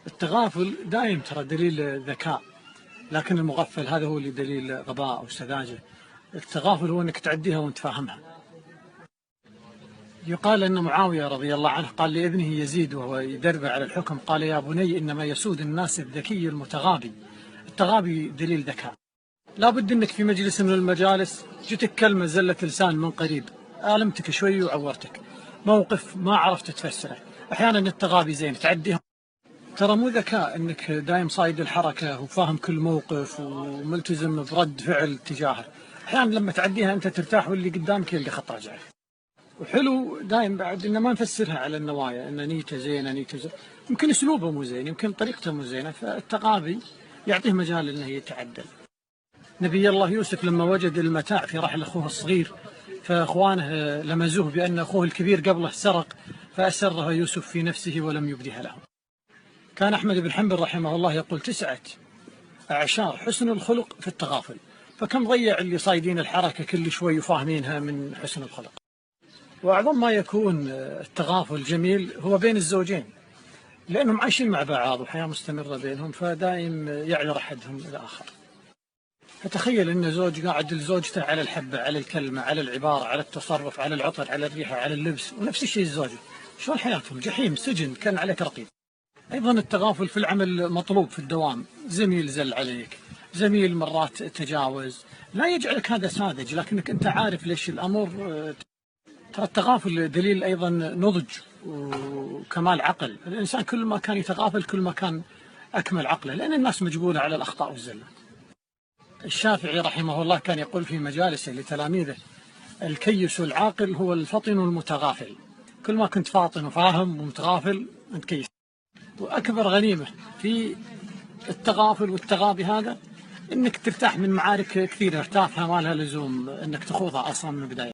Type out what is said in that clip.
التغافل دائم ترى دليل ذكاء، لكن المغفل هذا هو اللي دليل غباء أو سذاجة. التغافل هو أنك تعديها وأنت فاهمها. يقال أن معاوية رضي الله عنه قال لابنه يزيد وهو يدرب على الحكم، قال يا بني إنما يسود الناس الذكي المتغابي. التغابي دليل ذكاء. لا بد أنك في مجلس من المجالس جتك كلمة زلة لسان من قريب، آلمتك شوي وعورتك، موقف ما عرفت تفسره. أحيانا التغابي زين تعديها. ترى مو ذكاء انك دايم صايد الحركه وفاهم كل موقف وملتزم برد فعل تجاهه. احيانا لما تعديها انت ترتاح واللي قدامك يلقى خط رجعك. وحلو دايم بعد ان ما نفسرها على النوايا ان نيته زينه نيته زينه، يمكن اسلوبه مو زين، يمكن طريقته مو زينه، فالتغابي يعطيه مجال انه يتعدل. نبي الله يوسف لما وجد المتاع في رحل اخوه الصغير فاخوانه لمزوه بان اخوه الكبير قبله سرق، فاسرها يوسف في نفسه ولم يبدها لهم. كان أحمد بن حنبل رحمه الله يقول 9 أعشار حسن الخلق في التغافل، فكم ضيع اللي صايدين الحركة كل شوي وفاهمينها من حسن الخلق. وأعظم ما يكون التغافل جميل هو بين الزوجين، لأنهم عايشين مع بعض وحياة مستمرة بينهم، فدائم يعذر أحدهم الآخر. فتخيل أن زوج قاعد لزوجته على الحبة، على الكلمة، على العبارة، على التصرف، على العطر، على الريحة، على اللبس، ونفس الشيء الزوجة. شلون حياتهم؟ جحيم، سجن، كان عليك رقيب. أيضا التغافل في العمل مطلوب في الدوام، زميل زل عليك، زميل مرات تجاوز، لا يجعلك هذا ساذج، لكنك أنت عارف ليش الأمر. ترى التغافل دليل أيضا نضج وكمال عقل. الإنسان كل ما كان يتغافل كل ما كان أكمل عقله، لأن الناس مجبولة على الأخطاء والزلات. الشافعي رحمه الله كان يقول في مجالسه لتلاميذه: الكيس العاقل هو الفطن المتغافل. كل ما كنت فاطن وفاهم ومتغافل أنت كيس. وأكبر غنيمة في التغافل والتغابي هذا إنك ترتاح من معارك كثيرة تافهة ما لها لزوم إنك تخوضها أصلا من البداية.